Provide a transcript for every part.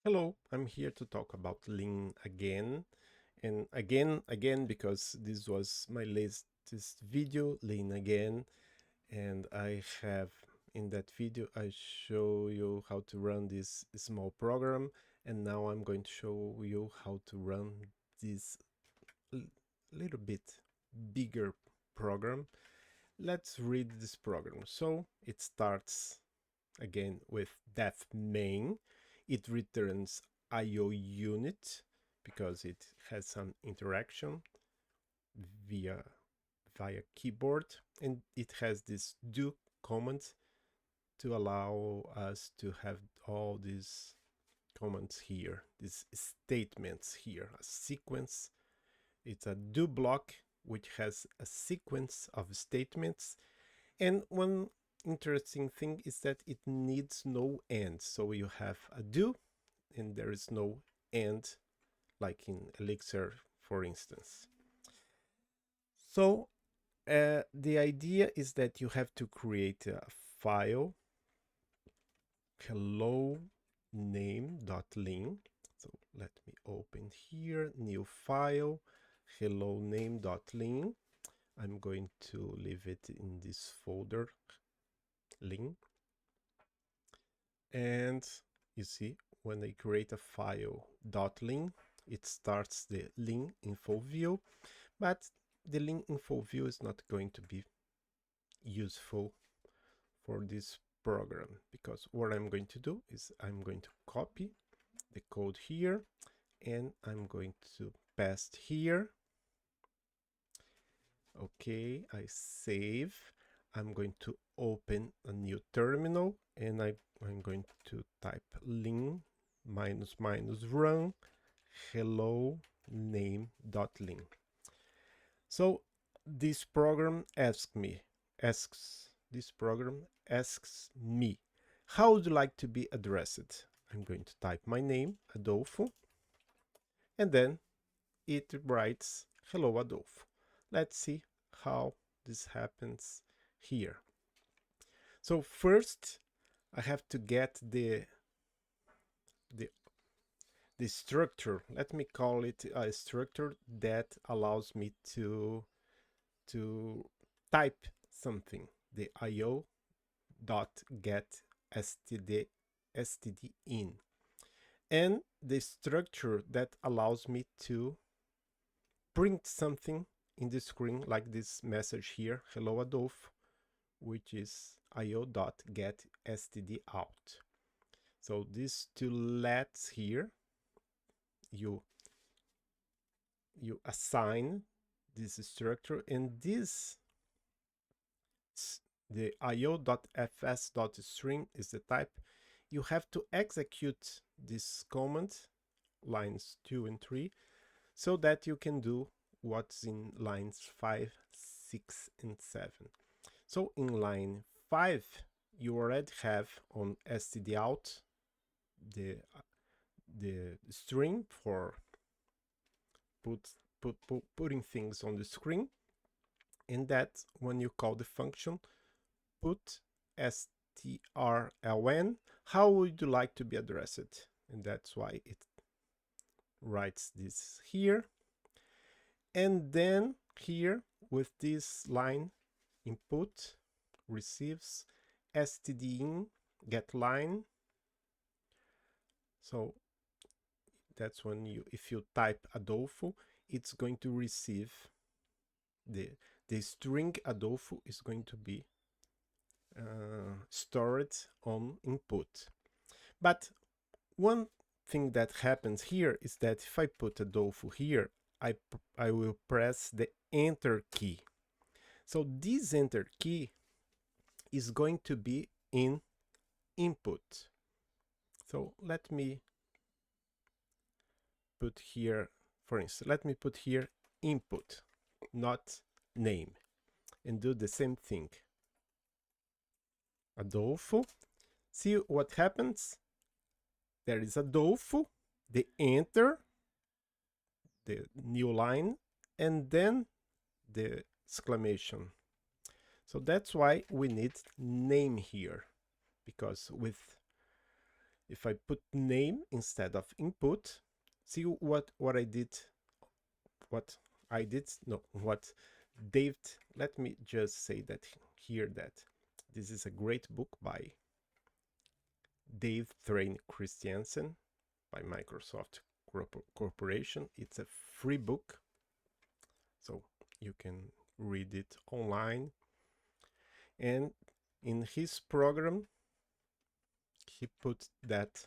Hello, I'm here to talk about Lean again and again because this was my latest video, Lean again, and I have in that video I show you how to run this small program, and now I'm going to show you how to run this little bit bigger program. Let's read this program. So it starts again with def main. It returns IO unit because it has some interaction via via keyboard, and it has this do command to allow us to have all these commands here, these statements here, a sequence. It's a do block which has a sequence of statements, and one interesting thing is that it needs no end. So you have a do and there is no end, like in Elixir, for instance. So the idea is that you have to create a file, hello name.ling. So let me open here, new file, hello name.ling. I'm going to leave it in this folder, ling. And you see, when I create a file .ling, it starts the ling info view, but the ling info view is not going to be useful for this program, because what I'm going to do is I'm going to copy the code here and I'm going to paste here. Okay, I save. I'm going to open a new terminal and I'm going to type ling --run hello name.ling. So this program asks me, how would you like to be addressed? I'm going to type my name, Adolfo, and then it writes hello Adolfo. Let's see how this happens here. So first I have to get the the structure. Let me call it a structure that allows me to type something. The io dot get std in, and the structure that allows me to print something in the screen, like this message here, hello Adolfo, which is io.get std out. So these two lets here, you assign this structure, and this the io.fs.string is the type. You have to execute this command lines 2 and 3 so that you can do what's in lines 5, 6, and 7. So in line 5, you already have on stdout the string for putting things on the screen, and that when you call the function put strlen, how would you like to be addressed? And that's why it writes this here. And then here with this line input receives stdin get line. So that's when if you type Adolfo, it's going to receive the string Adolfo is going to be stored on input. But one thing that happens here is that if I put Adolfo here, I will press the enter key. So this enter key is going to be in input. So let me put here, for instance, let me put here input, not name, and do the same thing. Adolfo. See what happens? There is Adolfo, the enter, the new line, and then the exclamation. So that's why we need name here, because with If I put name instead of input, see what I did, what I did, no, what Dave, let me just say that here that this is a great book by Dave Thrain Christiansen by Microsoft Corporation. It's a free book, so you can read it online. And in his program, he put that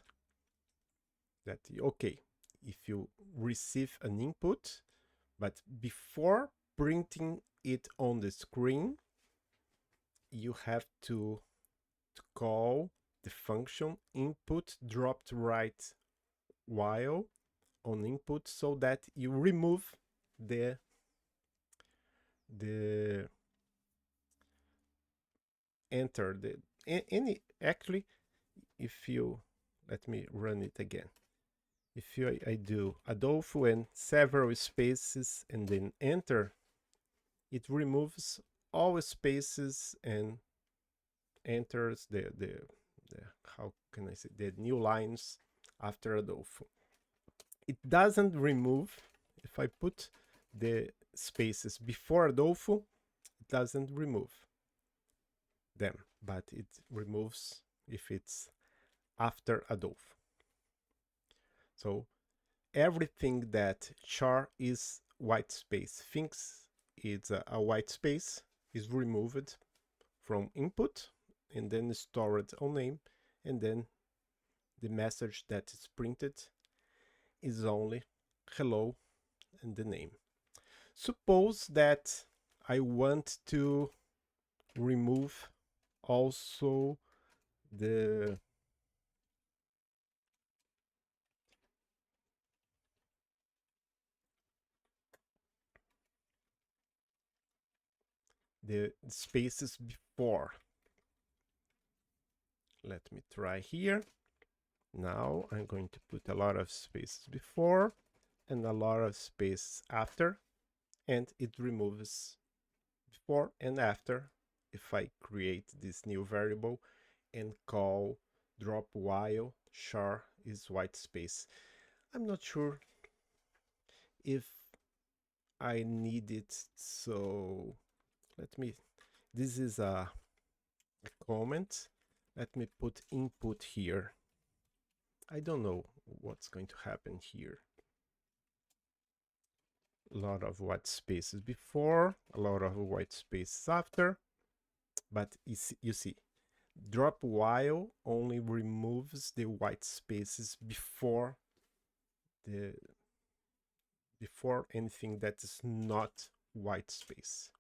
okay, if you receive an input, but before printing it on the screen, you have to call the function input dropped right while on input, so that you remove the enter the any actually, if you let me run it again. If I do Adolfo and several spaces and then enter, it removes all spaces and enters the how can I say, the new lines after Adolfo. It doesn't remove, if I put the spaces before Adolfo, it doesn't remove them, but it removes if it's after Adolfo. So everything that char is white space thinks it's a white space is removed from input and then stored on name, and then the message that is printed is only hello and the name. Suppose that I want to remove also the spaces before. Let me try here. Now I'm going to put a lot of spaces before and a lot of space after, and it removes before and after if I create this new variable and call drop while char is white space. I'm not sure if I need it, so let me, this is a comment. Let me put input here. I don't know what's going to happen here. A lot of white spaces before, a lot of white spaces after, but you see, drop while only removes the white spaces before anything that is not white space.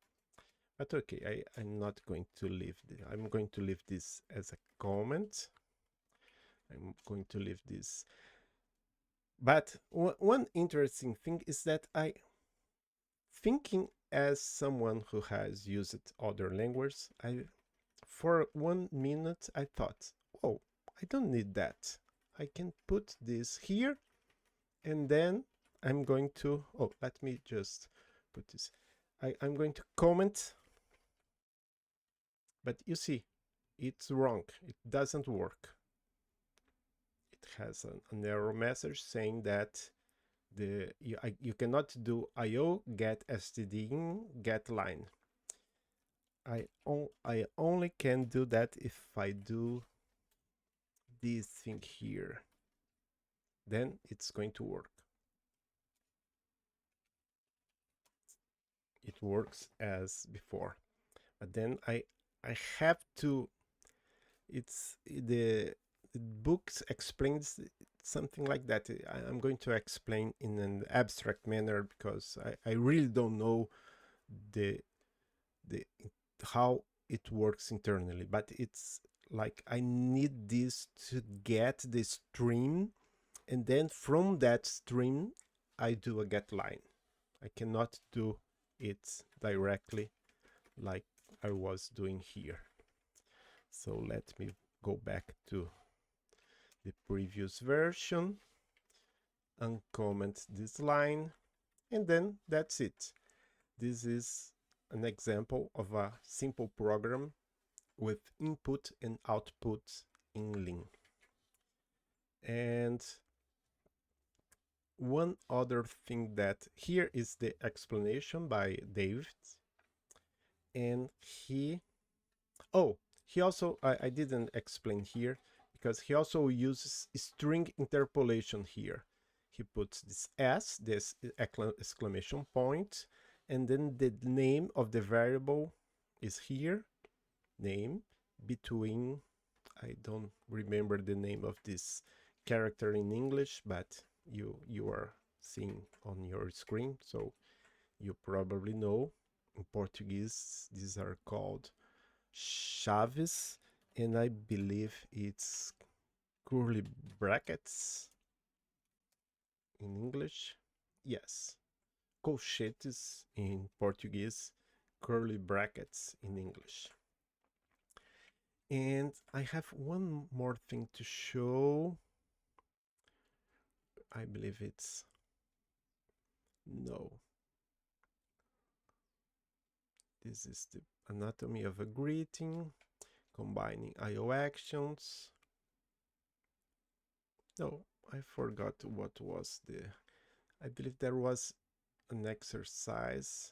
But okay, I'm not going to leave I'm going to leave this as a comment. I'm going to leave this. But one interesting thing is that I, thinking as someone who has used other languages, for 1 minute I thought, oh, I don't need that. I can put this here, and then I'm going to, oh, let me just put this. I'm going to comment, but you see, it's wrong. It doesn't work. It has an error message saying that you cannot do IO get std in get line. I only can do that if I do this thing here. Then it's going to work. It works as before, but then I have to, it's the book explains something like that. I'm going to explain in an abstract manner because I really don't know the how it works internally, but it's like I need this to get the stream, and then from that stream I do a get line. I cannot do it directly like I was doing here. So let me go back to the previous version, uncomment this line, and then that's it. This is an example of a simple program with input and output in Lean. And one other thing that here is the explanation by David, and he also, I didn't explain here because he also uses string interpolation here. He puts this S, this exclamation point, and then the name of the variable is here, name, between, I don't remember the name of this character in English, but you are seeing on your screen, so you probably know. In Portuguese, these are called chaves, and I believe it's curly brackets in English. Yes, colchetes in Portuguese, curly brackets in English. And I have one more thing to show. I believe it's no. This is the anatomy of a greeting, combining IO actions. No, I forgot what was the, I believe there was an exercise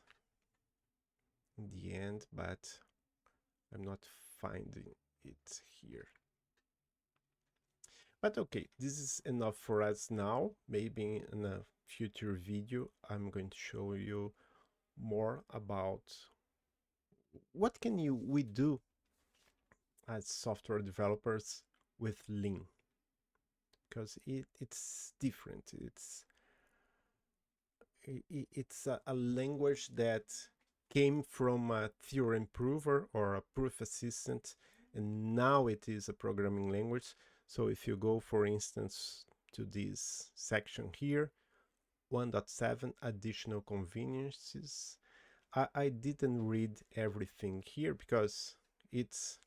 in the end, but I'm not finding it here. But okay, this is enough for us now. Maybe in a future video, I'm going to show you more about what can we do as software developers with Lean, because it's different. It's a language that came from a theorem prover or a proof assistant, and now it is a programming language. So if you go, for instance, to this section here, 1.7 additional conveniences, I didn't read everything here because it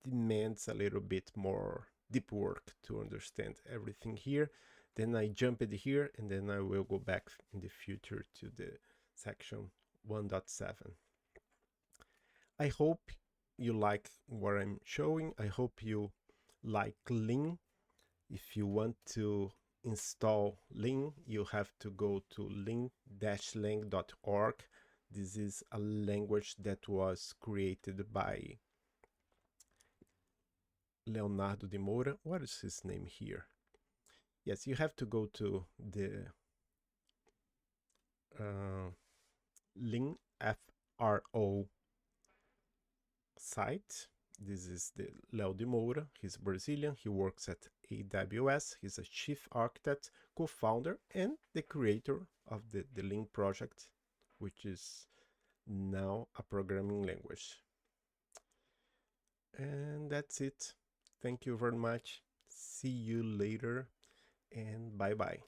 demands a little bit more deep work to understand everything here. Then I jump it here, and then I will go back in the future to the section 1.7. I hope you like what I'm showing. I hope you like Lean. If you want to install Lean, you have to go to lean-lang.org. This is a language that was created by Leonardo de Moura. What is his name here? Yes, you have to go to the Lean FRO site. This is the Leo de Moura. He's Brazilian. He works at AWS. He's a chief architect, co-founder, and the creator of the Lean project, which is now a programming language. And that's it. Thank you very much. See you later, and bye-bye.